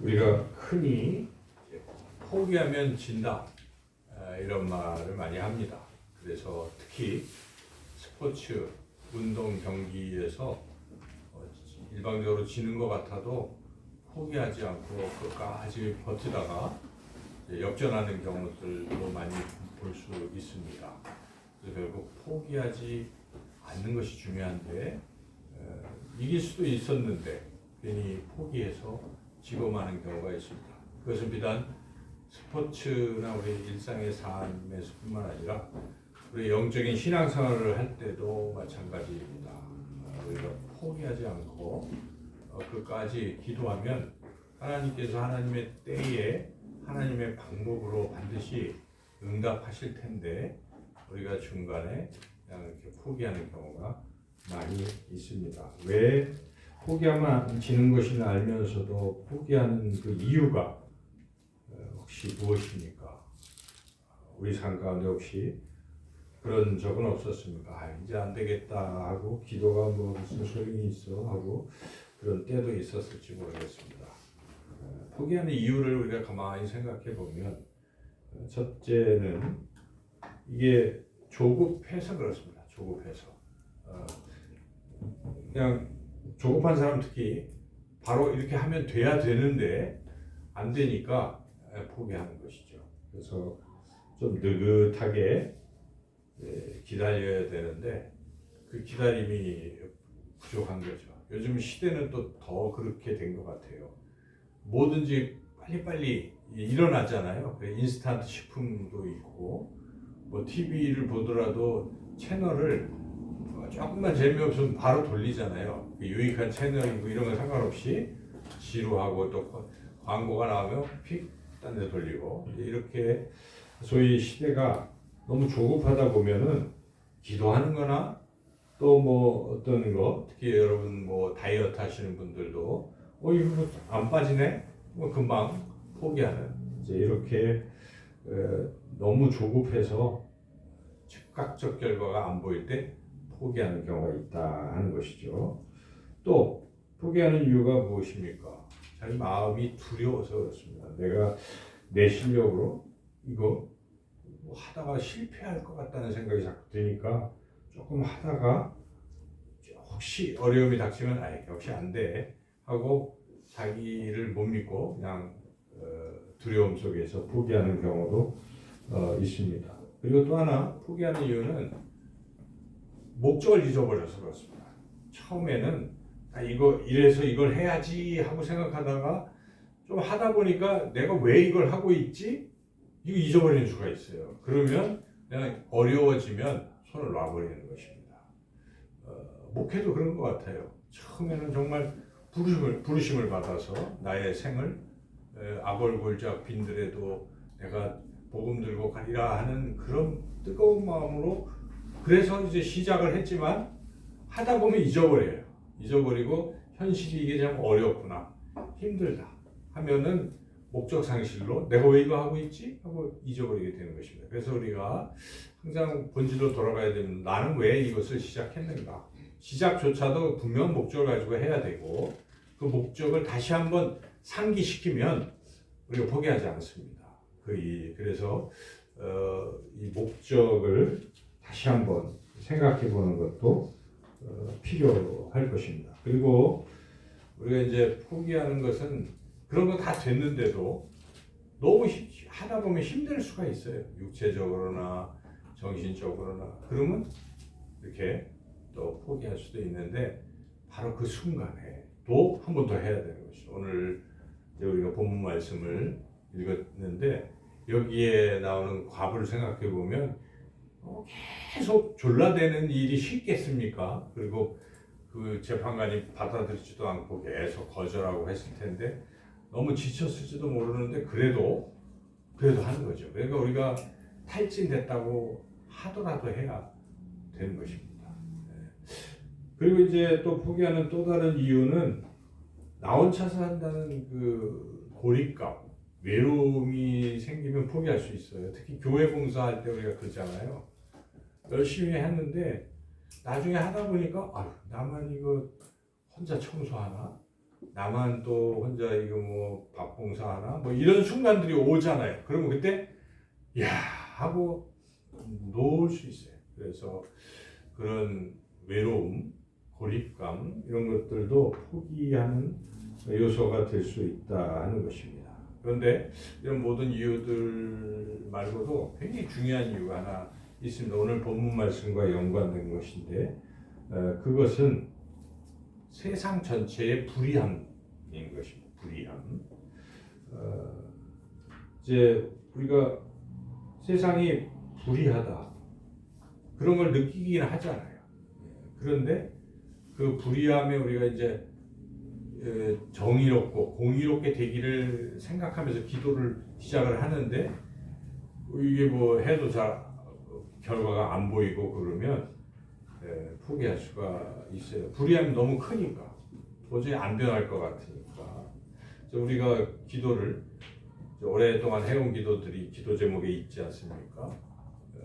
우리가 흔히 포기하면 진다 이런 말을 많이 합니다. 그래서 특히 스포츠, 운동 경기에서 일방적으로 지는 것 같아도 포기하지 않고 끝까지 버티다가 역전하는 경우들도 많이 볼 수 있습니다. 그래서 결국 포기하지 않는 것이 중요한데 이길 수도 있었는데 괜히 포기해서 지고 마는 경우가 있습니다. 그것은 비단 스포츠나 우리 일상의 삶에서뿐만 아니라 우리 영적인 신앙생활을 할 때도 마찬가지입니다. 우리가 포기하지 않고 끝까지 기도하면 하나님께서 하나님의 때에 하나님의 방법으로 반드시 응답하실 텐데 우리가 중간에 그냥 이렇게 포기하는 경우가 많이 있습니다. 왜 포기하면 지는 것을 알면서도 포기하는 그 이유가 혹시 무엇입니까? 우리 삶 가운데 혹시 그런 적은 없었습니까? 이제 안 되겠다 하고 기도가 뭐 무슨 소용이 있어 하고 그런 때도 있었을지 모르겠습니다. 포기하는 이유를 우리가 가만히 생각해 보면 첫째는 이게 조급해서 그렇습니다. 조급해서 그냥 조급한 사람 특히 바로 이렇게 하면 돼야 되는데 안 되니까 포기하는 것이죠. 그래서 좀 느긋하게 기다려야 되는데 그 기다림이 부족한 거죠. 요즘 시대는 또 더 그렇게 된 것 같아요. 뭐든지 빨리빨리 일어나잖아요. 인스턴트 식품도 있고 뭐 TV를 보더라도 채널을 조금만 재미없으면 바로 돌리잖아요. 유익한 채널이고 이런 건 상관없이 지루하고 또 광고가 나오면 픽 딴 데 돌리고 이렇게 소위 시대가 너무 조급하다 보면은 기도하는 거나 또 뭐 어떤 거 특히 여러분 뭐 다이어트 하시는 분들도 이거 안 빠지네? 뭐 금방 포기하는 이제 이렇게 너무 조급해서 즉각적 결과가 안 보일 때 포기하는 경우가 있다 하는 것이죠. 또 포기하는 이유가 무엇입니까? 자기 마음이 두려워서 그렇습니다. 내가 내 실력으로 이거 뭐 하다가 실패할 것 같다는 생각이 자꾸 드니까 조금 하다가 혹시 어려움이 닥치면 역시 안 돼 하고 자기를 못 믿고 그냥 두려움 속에서 포기하는 경우도 있습니다. 그리고 또 하나 포기하는 이유는 목적을 잊어버려서 그렇습니다. 처음에는 이거 이래서 이걸 해야지 하고 생각하다가 좀 하다 보니까 내가 왜 이걸 하고 있지? 이거 잊어버리는 수가 있어요. 그러면 그냥 어려워지면 손을 놔버리는 것입니다. 목회도 그런 것 같아요. 처음에는 정말 부르심을 받아서 나의 생을 아골골짝 빈들에도 내가 복음 들고 가리라 하는 그런 뜨거운 마음으로 그래서 이제 시작을 했지만 하다 보면 잊어버려요. 잊어버리고 현실이 이게 참 어렵구나, 힘들다 하면은 목적 상실로 내가 왜 이거 하고 있지? 하고 잊어버리게 되는 것입니다. 그래서 우리가 항상 본질로 돌아가야 되는 나는 왜 이것을 시작했는가? 시작조차도 분명 목적을 가지고 해야 되고 그 목적을 다시 한번 상기시키면 우리가 포기하지 않습니다. 그래서 이 목적을 다시 한번 생각해 보는 것도 필요할 것입니다. 그리고 우리가 이제 포기하는 것은 그런 거 다 됐는데도 너무 하다 보면 힘들 수가 있어요. 육체적으로나 정신적으로나. 그러면 이렇게 또 포기할 수도 있는데 바로 그 순간에 또 한 번 더 해야 되는 것이죠. 오늘 이제 우리가 본문 말씀을 읽었는데 여기에 나오는 과부를 생각해 보면 계속 졸라대는 일이 쉽겠습니까? 그리고 그 재판관이 받아들이지도 않고 계속 거절하고 했을 텐데 너무 지쳤을지도 모르는데 그래도 하는 거죠. 그러니까 우리가 탈진됐다고 하더라도 해야 되는 것입니다. 그리고 이제 또 포기하는 또 다른 이유는 나 혼자서 한다는 그 고립감, 외로움이 생기면 포기할 수 있어요. 특히 교회 봉사할 때 우리가 그러잖아요. 열심히 했는데 나중에 하다 보니까 나만 이거 혼자 청소하나? 나만 또 혼자 이거 뭐 밥봉사하나 뭐 이런 순간들이 오잖아요. 그러면 그때 야 하고 놓을 수 있어요. 그래서 그런 외로움, 고립감 이런 것들도 포기하는 요소가 될 수 있다 하는 것입니다. 그런데 이런 모든 이유들 말고도 굉장히 중요한 이유가 하나 있습니다. 오늘 본문 말씀과 연관된 것인데 그것은 세상 전체의 불의함인 것입니다. 불의함. 이제 우리가 세상이 불의하다 그런 걸 느끼긴 하잖아요. 그런데 그 불의함에 우리가 이제 정의롭고 공의롭게 되기를 생각하면서 기도를 시작을 하는데 이게 뭐 해도 잘 결과가 안 보이고 그러면 포기할 수가 있어요. 불의함이 너무 크니까 도저히 안 변할 것 같으니까. 우리가 기도를 오랫동안 해온 기도들이 기도 제목에 있지 않습니까?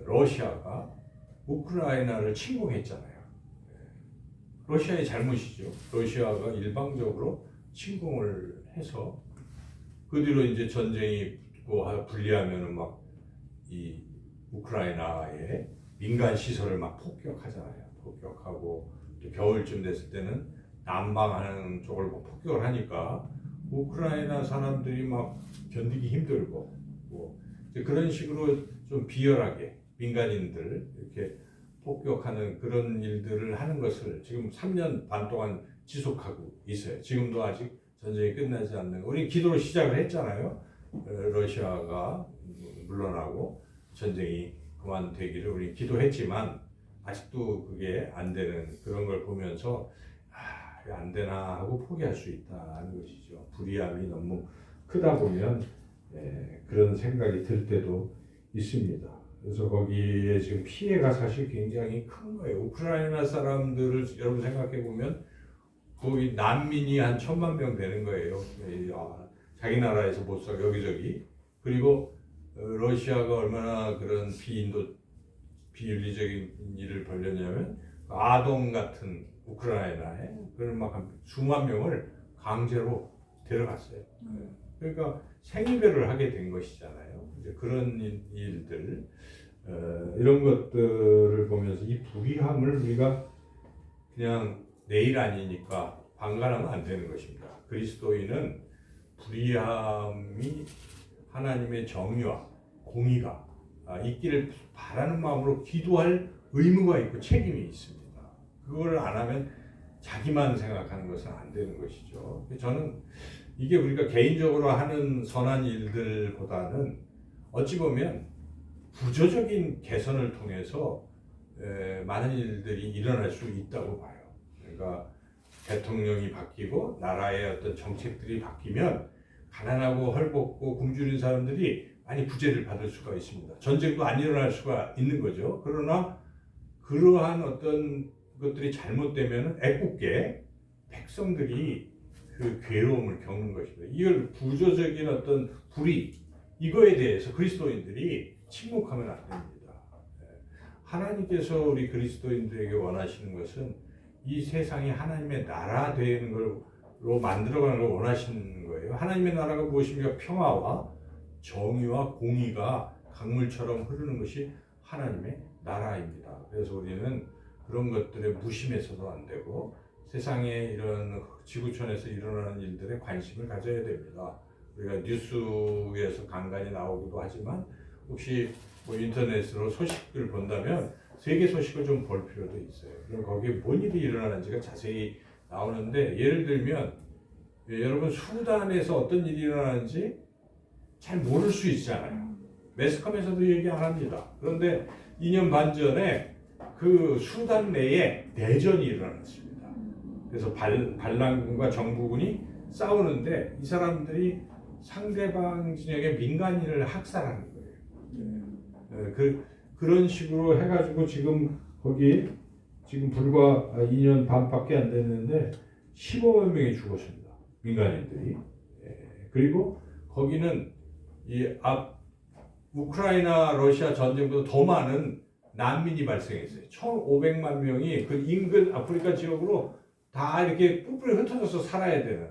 러시아가 우크라이나를 침공했잖아요. 러시아의 잘못이죠. 러시아가 일방적으로 침공을 해서 그 뒤로 이제 전쟁이 붙고 불리하면은 막 이 우크라이나의 민간 시설을 막 폭격하잖아요. 폭격하고 또 겨울쯤 됐을 때는 난방하는 쪽을 폭격을 하니까 우크라이나 사람들이 막 견디기 힘들고 뭐 그런 식으로 좀 비열하게 민간인들 이렇게 폭격하는 그런 일들을 하는 것을 지금 3년 반 동안 지속하고 있어요. 지금도 아직 전쟁이 끝나지 않는 거. 우리 기도로 시작을 했잖아요. 러시아가 물러나고 전쟁이 그만되기를 우리 기도했지만 아직도 그게 안 되는 그런 걸 보면서 안 되나 하고 포기할 수 있다는 것이죠. 불의함이 너무 크다 보면 그런 생각이 들 때도 있습니다. 그래서 거기에 지금 피해가 사실 굉장히 큰 거예요. 우크라이나 사람들을 여러분 생각해 보면 거기 난민이 한 1,000만 명 되는 거예요. 자기 나라에서 못 살고 여기저기. 그리고 러시아가 얼마나 그런 비윤리적인 일을 벌였냐면 아동 같은 우크라이나에 그런 막 한 수만 명을 강제로 데려갔어요. 그러니까 생이별을 하게 된 것이잖아요. 이제 그런 일들 이런 것들을 보면서 이 불의함을 우리가 그냥 내일 아니니까 방관하면 안 되는 것입니다. 그리스도인은 불의함이 하나님의 정의와 공의가 있기를 바라는 마음으로 기도할 의무가 있고 책임이 있습니다. 그걸 안 하면 자기만 생각하는 것은 안 되는 것이죠. 저는 이게 우리가 개인적으로 하는 선한 일들보다는 어찌 보면 구조적인 개선을 통해서 많은 일들이 일어날 수 있다고 봐요. 그러니까 대통령이 바뀌고 나라의 어떤 정책들이 바뀌면 가난하고 헐벗고 굶주린 사람들이 많이 구제를 받을 수가 있습니다. 전쟁도 안 일어날 수가 있는 거죠. 그러나 그러한 어떤 것들이 잘못되면 애꿎게 백성들이 그 괴로움을 겪는 것입니다. 이걸 구조적인 어떤 불의 이거에 대해서 그리스도인들이 침묵하면 안 됩니다. 하나님께서 우리 그리스도인들에게 원하시는 것은 이 세상이 하나님의 나라 되는 걸로 만들어가는 걸 원하시는 거예요. 하나님의 나라가 무엇입니까? 평화와 정의와 공의가 강물처럼 흐르는 것이 하나님의 나라입니다. 그래서 우리는 그런 것들에 무심해서도 안 되고 세상에 이런 지구촌에서 일어나는 일들에 관심을 가져야 됩니다. 우리가 뉴스에서 간간히 나오기도 하지만 혹시 뭐 인터넷으로 소식을 본다면 세계 소식을 좀 볼 필요도 있어요. 그럼 거기에 뭔 일이 일어나는지가 자세히 나오는데 예를 들면 여러분 수단에서 어떤 일이 일어나는지 잘 모를 수 있잖아요. 매스컴에서도 얘기 안 합니다. 그런데 2년 반 전에 그 수단 내에 내전이 일어났습니다. 그래서 반란군과 정부군이 싸우는데 이 사람들이 상대방 진영의 민간인을 학살하는 거예요. 그런 식으로 해가지고 지금 거기 지금 불과 2년 반밖에 안 됐는데 15만 명이 죽었습니다. 민간인들이. 그리고 거기는 우크라이나 러시아 전쟁보다 더 많은 난민이 발생했어요. 1,500만 명이 그 인근 아프리카 지역으로 다 이렇게 뿔뿔이 흩어져서 살아야 되는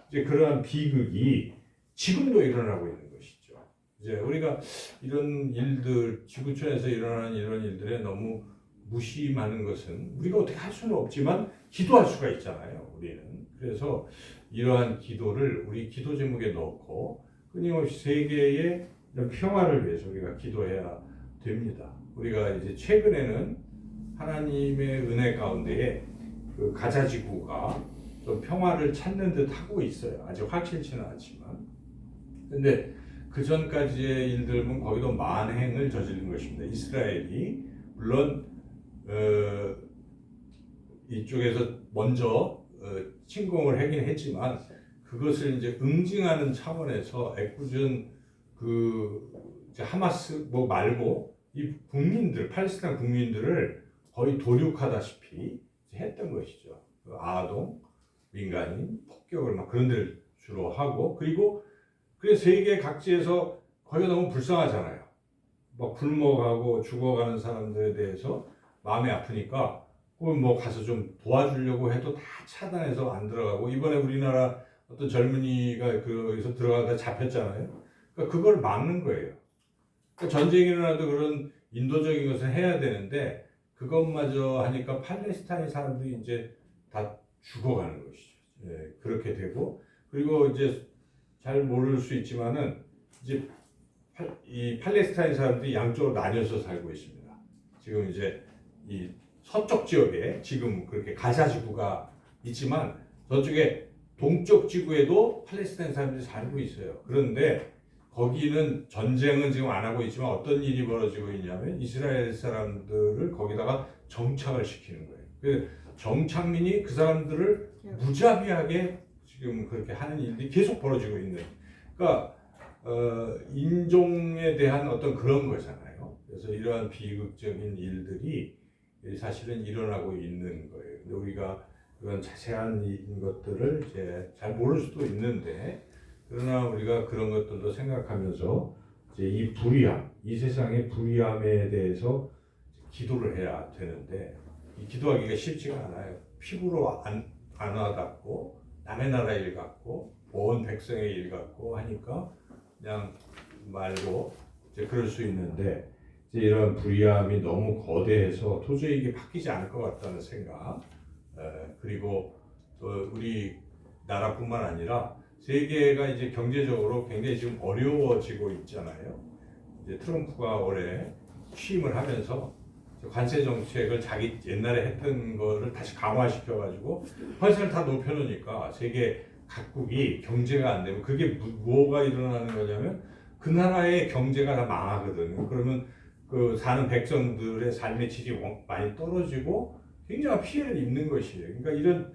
이제 그러한 비극이 지금도 일어나고 있는 것이죠. 이제 우리가 이런 일들, 지구촌에서 일어나는 이런 일들에 너무 무심하는 것은 우리가 어떻게 할 수는 없지만 기도할 수가 있잖아요. 우리는. 그래서 이러한 기도를 우리 기도 제목에 넣고 끊임없이 세계의 이런 평화를 위해서 우리가 기도해야 됩니다. 우리가 이제 최근에는 하나님의 은혜 가운데에 그 가자 지구가 좀 평화를 찾는 듯 하고 있어요. 아직 확실치는 않지만. 근데 그 전까지의 일들은 거기도 만행을 저지른 것입니다. 이스라엘이 물론 이쪽에서 먼저 침공을 하긴 했지만 그것을 이제 응징하는 차원에서 애꿎은 그 하마스 뭐 말고 이 국민들, 팔레스타인 국민들을 거의 도륙하다시피 했던 것이죠. 그 아동, 민간인, 폭격을 막 그런 데를 주로 하고 그리고 그래서 세계 각지에서 거기가 너무 불쌍하잖아요. 막 굶어가고 죽어가는 사람들에 대해서 마음이 아프니까 뭐 가서 좀 도와주려고 해도 다 차단해서 안 들어가고 이번에 우리나라 어떤 젊은이가 거기서 들어가다 잡혔잖아요. 그러니까 그걸 막는 거예요. 그러니까 전쟁이 일어나도 그런 인도적인 것을 해야 되는데 그것마저 하니까 팔레스타인 사람들이 이제 다 죽어가는 것이죠. 예, 그렇게 되고 그리고 이제 잘 모를 수 있지만은 이제 이 팔레스타인 사람들이 양쪽으로 나뉘어서 살고 있습니다. 지금 이제 이 서쪽 지역에 지금 그렇게 가자 지구가 있지만 저쪽에 동쪽 지구에도 팔레스타인 사람들이 살고 있어요. 그런데 거기는 전쟁은 지금 안 하고 있지만 어떤 일이 벌어지고 있냐면 이스라엘 사람들을 거기다가 정착을 시키는 거예요. 그 정착민이 그 사람들을 무자비하게 지금 그렇게 하는 일들이 계속 벌어지고 있는. 그러니까 인종에 대한 어떤 그런 거잖아요. 그래서 이러한 비극적인 일들이 사실은 일어나고 있는 거예요. 근데 우리가 그런 자세한 것들을 이제 잘 모를 수도 있는데, 그러나 우리가 그런 것들도 생각하면서 이제 이 불의함, 이 세상의 불의함에 대해서 기도를 해야 되는데, 이 기도하기가 쉽지가 않아요. 피부로 안 와닿고 남의 나라 일 같고 온 백성의 일 같고 하니까 그냥 말고 이제 그럴 수 있는데, 이제 이런 불의함이 너무 거대해서 도저히 이게 바뀌지 않을 것 같다는 생각, 그리고 또 우리 나라뿐만 아니라 세계가 이제 경제적으로 굉장히 지금 어려워지고 있잖아요. 이제 트럼프가 올해 취임을 하면서 관세 정책을 자기 옛날에 했던 거를 다시 강화시켜가지고 관세를 다 높여놓으니까 세계 각국이 경제가 안 되면 그게 뭐가 일어나는 거냐면 그 나라의 경제가 다 망하거든요. 그러면 그 사는 백성들의 삶의 질이 많이 떨어지고 굉장한 피해를 입는 것이에요. 그러니까 이런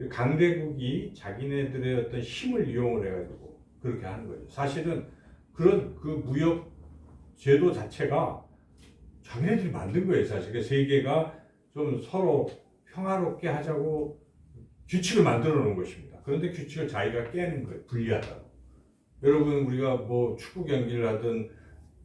강대국이 자기네들의 어떤 힘을 이용을 해가지고 그렇게 하는 거죠. 사실은 그런 그 무역 제도 자체가 자기네들이 만든 거예요. 사실 세계가 좀 서로 평화롭게 하자고 규칙을 만들어 놓은 것입니다. 그런데 규칙을 자기가 깨는 거예요. 불리하다고. 여러분 우리가 뭐 축구 경기를 하든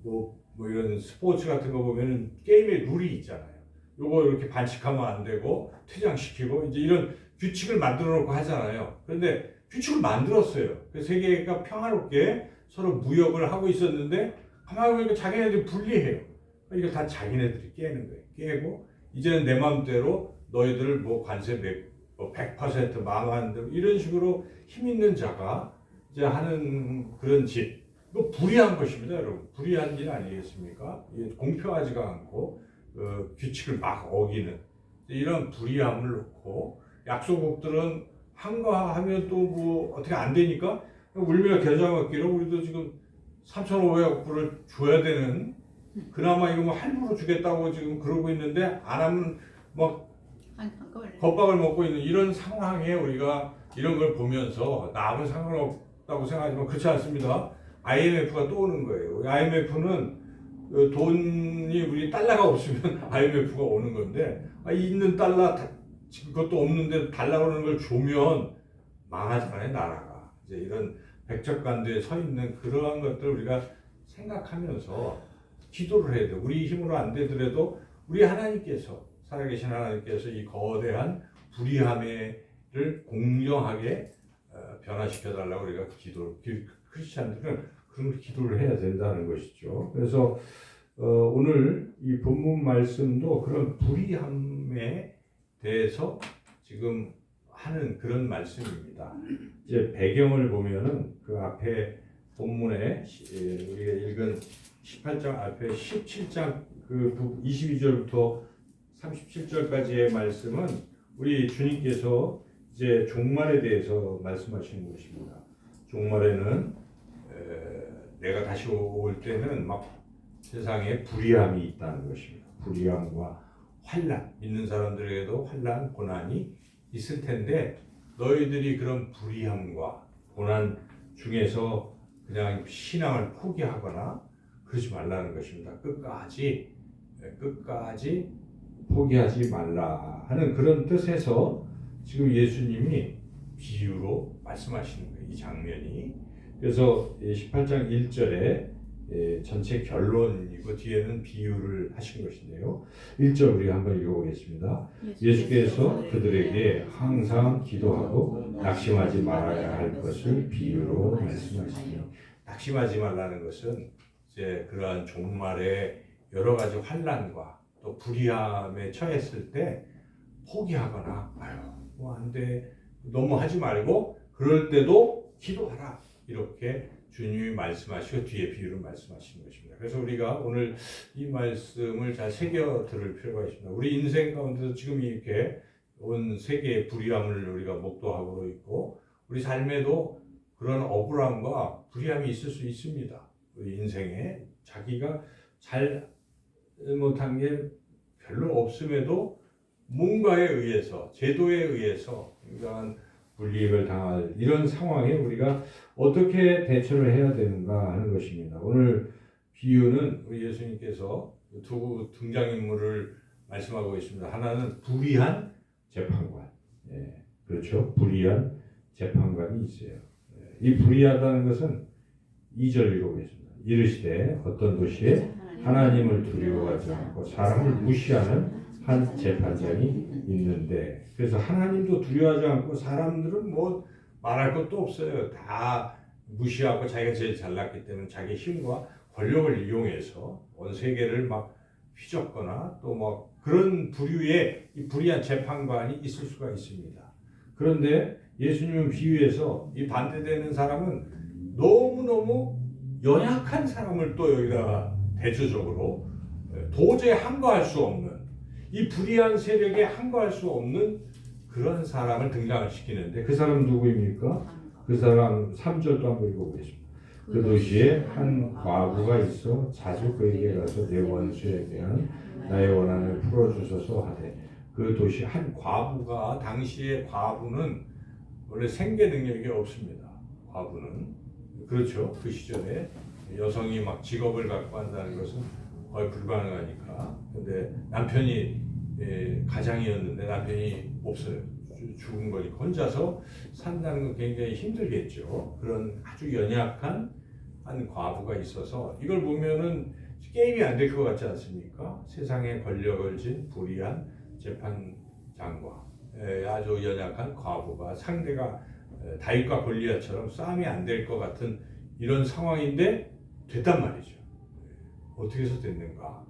뭐 이런 스포츠 같은 거 보면은 게임의 룰이 있잖아요. 요거 이렇게 반칙하면 안 되고 퇴장시키고 이제 이런 규칙을 만들어 놓고 하잖아요. 그런데 규칙을 만들었어요. 그 세계가 평화롭게 서로 무역을 하고 있었는데 가만히 보니까 자기네들이 불리해요. 이거 다 자기네들이 깨는 거예요. 깨고 이제는 내 마음대로 너희들 뭐 관세 100% 망한다 이런 식으로 힘 있는 자가 이제 하는 그런 짓. 이거 불의한 것입니다, 여러분. 불의한 일 아니겠습니까? 이게 공평하지가 않고 규칙을 막 어기는 이런 불의함을 놓고 약소국들은 한가 하면 또 뭐 어떻게 안 되니까 울며 겨자 먹기로 우리도 지금 3,500억 불을 줘야 되는, 그나마 이거 뭐 할부로 주겠다고 지금 그러고 있는데 안 하면 막 겁박을 먹고 있는 이런 상황에 우리가 이런 걸 보면서 남은 상관없다고 생각하지만 그렇지 않습니다. IMF가 또 오는 거예요. IMF는 돈이 우리 달러가 없으면 IMF가 오는 건데 있는 달러 지금 그것도 없는데 달러 오는 걸 주면 망하잖아요, 나라가. 이제 이런 백척간두에 서 있는 그러한 것들 우리가 생각하면서 기도를 해야 돼요. 우리 힘으로 안 되더라도 우리 하나님께서, 살아계신 하나님께서 이 거대한 불의함을 공정하게 변화시켜 달라고 우리가 크리스찬들은 그런 기도를 해야 된다는 것이죠. 그래서 오늘 이 본문 말씀도 그런 불의함에 대해서 지금 하는 그런 말씀입니다. 이제 배경을 보면은 그 앞에 본문에 우리가 읽은 18장 앞에 17장 그 22절부터 37절까지의 말씀은 우리 주님께서 이제 종말에 대해서 말씀하시는 것입니다. 종말에는 내가 다시 올 때는 막 세상에 불의함이 있다는 것입니다. 불의함과 환난, 믿는 사람들에게도 환난, 고난이 있을 텐데 너희들이 그런 불의함과 고난 중에서 그냥 신앙을 포기하거나 그러지 말라는 것입니다. 끝까지 포기하지 말라 하는 그런 뜻에서 지금 예수님이 비유로 말씀하시는 거예요. 이 장면이. 그래서 18장 1절에 전체 결론이고 뒤에는 비유를 하신 것인데요. 1절 우리가 한번 읽어보겠습니다. 예수께서 그들에게 항상 기도하고 낙심하지 말아야 할 것을 비유로 말씀하시니, 낙심하지 말라는 것은 이제 그러한 종말의 여러 가지 환난과 또 불의함에 처했을 때 포기하거나 뭐 안 돼, 너무 하지 말고 그럴 때도 기도하라, 이렇게 주님이 말씀하시고 뒤에 비유를 말씀하시는 것입니다. 그래서 우리가 오늘 이 말씀을 잘 새겨 들을 필요가 있습니다. 우리 인생 가운데서 지금 이렇게 온 세계의 불의함을 우리가 목도하고 있고 우리 삶에도 그런 억울함과 불의함이 있을 수 있습니다. 우리 인생에 자기가 잘 못한 게 별로 없음에도 뭔가에 의해서, 제도에 의해서 굉장한 불이익을 당할 이런 상황에 우리가 어떻게 대처를 해야 되는가 하는 것입니다. 오늘 비유는 우리 예수님께서 두 등장인물을 말씀하고 있습니다. 하나는 불의한 재판관, 그렇죠? 불의한 재판관이 있어요. 이 불의하다는 것은 2절 읽어보겠습니다. 이르시되 어떤 도시에 하나님을 두려워하지 않고 사람을 무시하는 한 재판장이 있는데, 그래서 하나님도 두려워하지 않고 사람들은 뭐 말할 것도 없어요. 다 무시하고 자기가 제일 잘났기 때문에 자기 힘과 권력을 이용해서 온 세계를 막 휘젓거나 또 뭐 그런 부류의 이 불의한 재판관이 있을 수가 있습니다. 그런데 예수님은 비유에서 이 반대되는 사람은 너무너무 연약한 사람을 또 여기다가 대조적으로 도저히 항거할 수 없는, 이 불의한 세력에 항거할 수 없는 그런 사람을 등장을 시키는데, 그 사람 누구입니까? 그 사람 3절도 한번 읽어보겠습니다. 그 도시에 한 과부가 있어 자주 그에게 가서 내 원수에 대한 나의 원한을 풀어주소서 하되, 그 도시 한 과부가, 당시의 과부는 원래 생계 능력이 없습니다. 과부는, 그렇죠, 그 시절에 여성이 막 직업을 갖고 한다는 것은 거의 불가능하니까. 근데 남편이 가장이었는데 남편이 없어요. 죽은 거니까 혼자서 산다는 건 굉장히 힘들겠죠. 그런 아주 연약한 한 과부가 있어서 이걸 보면은 게임이 안 될 것 같지 않습니까? 세상에 권력을 쥔 불의한 재판장과 아주 연약한 과부가, 상대가 다윗과 골리앗처럼 싸움이 안 될 것 같은 이런 상황인데 됐단 말이죠. 어떻게 해서 됐는가?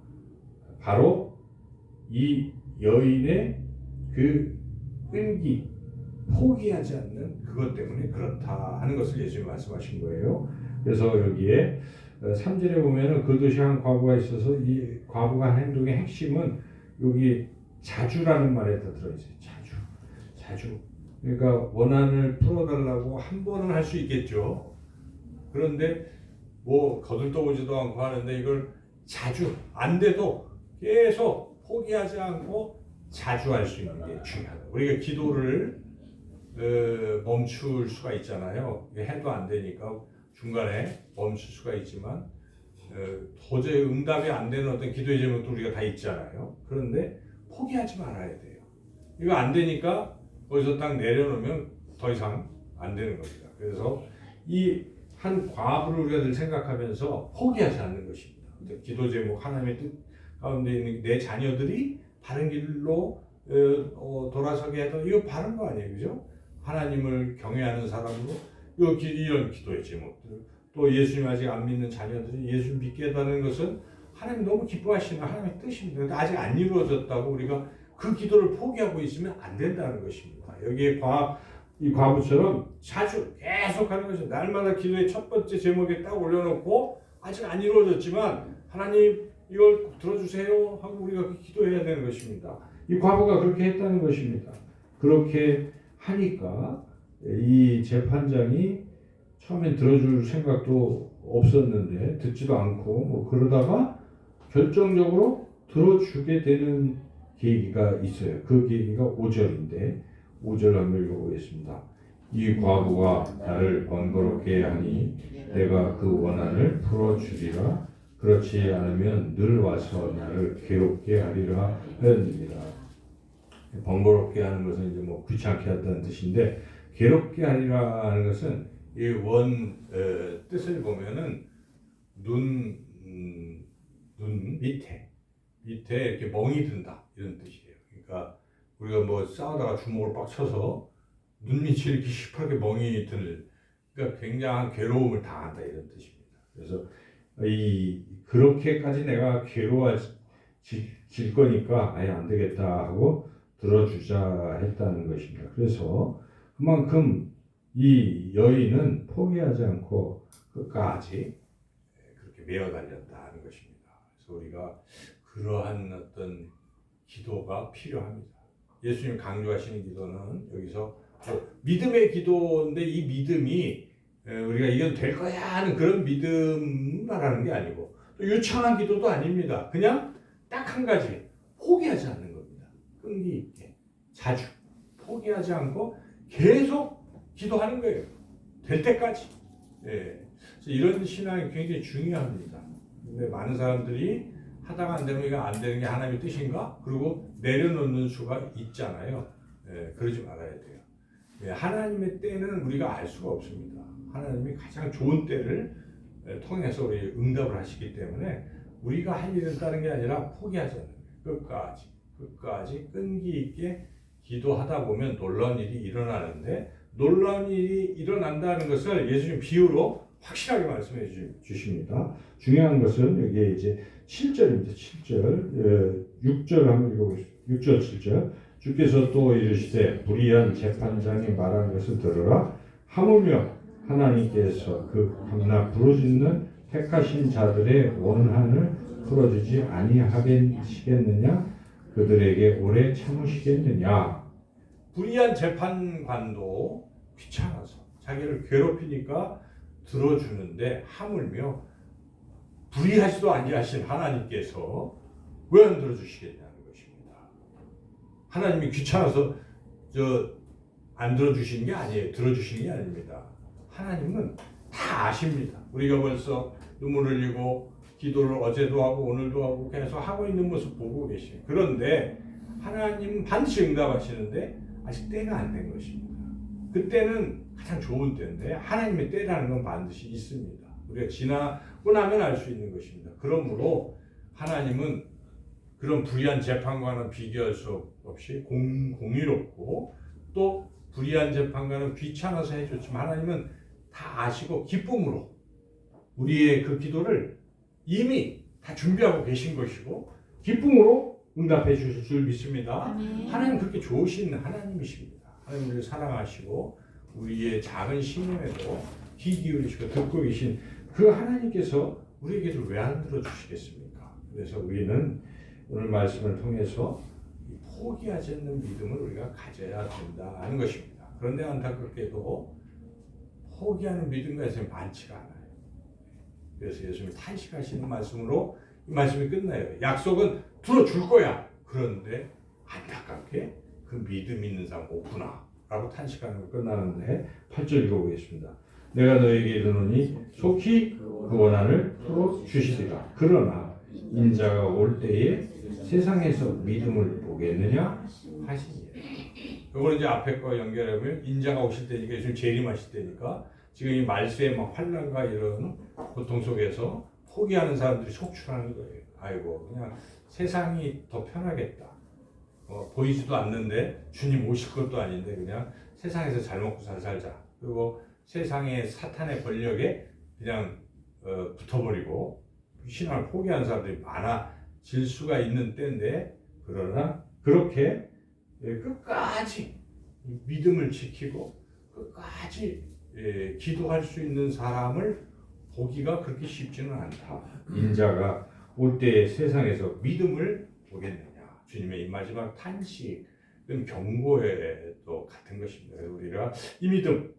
바로 이 여인의 그 끈기, 포기하지 않는 그것 때문에 그렇다 하는 것을 예수님이 말씀하신 거예요. 그래서 여기에 3절에 보면은 그 도시 한 과부가 있어서 이 과부가 한 행동의 핵심은 여기 자주라는 말에 다 들어있어요. 자주. 그러니까 원한을 풀어달라고 한 번은 할 수 있겠죠. 그런데 뭐 거들떠보지도 않고 하는데 이걸 자주, 안 돼도 계속 포기하지 않고 자주 할 수 있는 게 중요하다. 우리가 기도를 멈출 수가 있잖아요. 해도 안 되니까 중간에 멈출 수가 있지만 도저히 응답이 안 되는 어떤 기도의 제목도 우리가 다 있잖아요. 그런데 포기하지 말아야 돼요. 이거 안 되니까 거기서 딱 내려놓으면 더 이상 안 되는 겁니다. 그래서 이 한 과부를 우리가 늘 생각하면서 포기하지 않는 것입니다. 기도 제목, 하나님의 뜻 가운데 있는 내 자녀들이 바른 길로 돌아서게 해도 이거 바른 거 아니에요, 그죠? 하나님을 경외하는 사람으로 이런 기도의 제목들, 또 예수님 아직 안 믿는 자녀들이 예수 믿게 해달라는 것은 하나님 너무 기뻐하시는 하나님의 뜻입니다. 근데 아직 안 이루어졌다고 우리가 그 기도를 포기하고 있으면 안 된다는 것입니다. 여기에 이 과부처럼 자주 계속 하는 것이 날마다 기도의 첫 번째 제목에 딱 올려놓고 아직 안 이루어졌지만 하나님 이걸 꼭 들어주세요 하고 우리가 기도해야 되는 것입니다. 이 과부가 그렇게 했다는 것입니다. 그렇게 하니까 이 재판장이 처음엔 들어줄 생각도 없었는데 듣지도 않고 뭐 그러다가 결정적으로 들어주게 되는 계기가 있어요. 그 계기가 5절인데 5절 한번 읽어보겠습니다. 이 과부가 나를 번거롭게 하니 내가 그 원한을 풀어주리라. 그렇지 않으면 늘 와서 나를 괴롭게 하리라 하였느니라. 번거롭게 하는 것은 이제 뭐 귀찮게 한다는 뜻인데 괴롭게 하리라 하는 것은 이 뜻을 보면은 눈 밑에 이렇게 멍이 든다 이런 뜻이에요. 그러니까 우리가 뭐 싸우다가 주먹을 빡 쳐서 눈밑이 이렇게 시퍼렇게 멍이 들, 그러니까 굉장한 괴로움을 당한다 이런 뜻입니다. 그래서 그렇게까지 내가 괴로워질 거니까 아예 안 되겠다 하고 들어주자 했다는 것입니다. 그래서 그만큼 이 여인은 포기하지 않고 끝까지 그렇게 메어 달렸다는 것입니다. 그래서 우리가 그러한 어떤 기도가 필요합니다. 예수님 강조하시는 기도는 여기서 믿음의 기도인데 이 믿음이 우리가 이건 될 거야 하는 그런 믿음 말하는 게 아니고 또 유창한 기도도 아닙니다. 그냥 딱 한 가지 포기하지 않는 겁니다. 끈기 있게 자주 포기하지 않고 계속 기도하는 거예요. 될 때까지. 예. 이런 신앙이 굉장히 중요합니다. 근데 많은 사람들이 하다가 안 되면 이거 안 되는 게 하나님의 뜻인가? 그리고 내려놓는 수가 있잖아요. 예, 그러지 말아야 돼요. 예, 하나님의 때는 우리가 알 수가 없습니다. 하나님이 가장 좋은 때를 통해서 우리 응답을 하시기 때문에 우리가 할 일은 다른 게 아니라 포기하지 않는 거예요. 끝까지 끈기 있게 기도하다 보면 놀라운 일이 일어나는데 놀라운 일이 일어난다는 것을 예수님 비유로 확실하게 말씀해 주십니다. 중요한 것은 여기에 이제 7절입니다. 7절, 6절 한번 읽어보겠습니다. 6절, 7절. 주께서 또 이르시되 불의한 재판장이 말한 것을 들으라. 하물며 하나님께서 그 밤낮 부르짖는 택하신 자들의 원한을 풀어주지 아니하시겠느냐? 그들에게 오래 참으시겠느냐? 불의한 재판관도 귀찮아서 자기를 괴롭히니까 들어주는데 하물며 불의하지도 아니하신 하나님께서 왜 안 들어주시겠냐는 것입니다. 하나님이 귀찮아서 안 들어주시는 게 아니에요. 들어주시는 게 아닙니다. 하나님은 다 아십니다. 우리가 벌써 눈물을 흘리고 기도를 어제도 하고 오늘도 하고 계속 하고 있는 모습 보고 계시죠. 그런데 하나님은 반드시 응답하시는데 아직 때가 안 된 것입니다. 그때는 가장 좋은 때인데 하나님의 때라는 건 반드시 있습니다. 우리가 지나고 나면 알 수 있는 것입니다. 그러므로 하나님은 그런 불의한 재판과는 비교할 수 없이 공의롭고 또 불의한 재판과는 귀찮아서 해줬지만 하나님은 다 아시고 기쁨으로 우리의 그 기도를 이미 다 준비하고 계신 것이고 기쁨으로 응답해 주실 줄 믿습니다. 하나님 그렇게 좋으신 하나님이십니다. 하나님을 사랑하시고 우리의 작은 신임에도 귀 기울이시고 듣고 계신 그 하나님께서 우리의 기도를 왜 안 들어주시겠습니까? 그래서 우리는 오늘 말씀을 통해서 포기하지 않는 믿음을 우리가 가져야 된다 하는 것입니다. 그런데 안타깝게도 포기하는 믿음과 예수님 많지가 않아요. 그래서 예수님이 탄식하시는 말씀으로 이 말씀이 끝나요. 약속은 들어줄 거야. 그런데 안타깝게 그 믿음 있는 사람 없구나 라고 탄식하는 거 끝나는데 8절 읽어보겠습니다. 내가 너에게 이르노니 속히 그 원한을 풀어주시리라. 그러나 인자가 올 때에 세상에서 믿음을 보겠느냐 하시니라. 이거는 이제 앞에 거 연결하면 인자가 오실 때니까 예수님 재림하실 때니까 지금 이 말세의 막 환난과 이런 고통 속에서 포기하는 사람들이 속출하는 거예요. 아이고 그냥 세상이 더 편하겠다. 보이지도 않는데 주님 오실 것도 아닌데 그냥 세상에서 잘 먹고 잘 살자. 그리고 세상의 사탄의 권력에 그냥 붙어버리고 신앙을 포기하는 사람들이 많아질 수가 있는 때인데, 그러나 그렇게 끝까지 믿음을 지키고 끝까지 기도할 수 있는 사람을 보기가 그렇게 쉽지는 않다. 인자가 올 때에 세상에서 믿음을 보겠느냐. 주님의 이 마지막 탄식은 경고에도 같은 것입니다. 우리가 이 믿음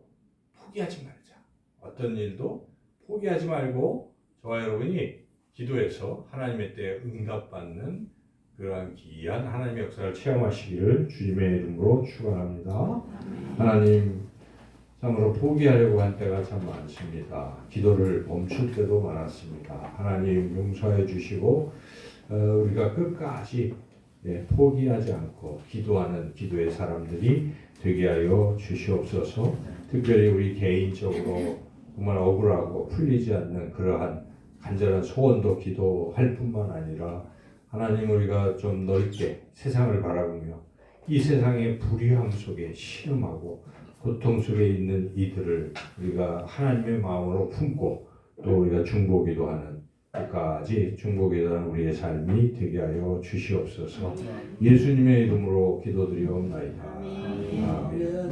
포기하지 말자. 어떤 일도 포기하지 말고 저와 여러분이 기도해서 하나님의 때에 응답받는 그러한 귀한 하나님의 역사를 체험하시기를 주님의 이름으로 축원합니다. 하나님, 참으로 포기하려고 한 때가 참 많습니다. 기도를 멈출 때도 많았습니다. 하나님 용서해 주시고 우리가 끝까지 포기하지 않고 기도하는 기도의 사람들이 되게 하여 주시옵소서. 특별히 우리 개인적으로 정말 억울하고 풀리지 않는 그러한 간절한 소원도 기도할 뿐만 아니라, 하나님, 우리가 좀 넓게 세상을 바라보며 이 세상의 불의함 속에 신음하고 고통 속에 있는 이들을 우리가 하나님의 마음으로 품고 또 우리가 중보기도하는 끝까지 중보기도하는 우리의 삶이 되게 하여 주시옵소서. 예수님의 이름으로 기도드리옵나이다. 아멘.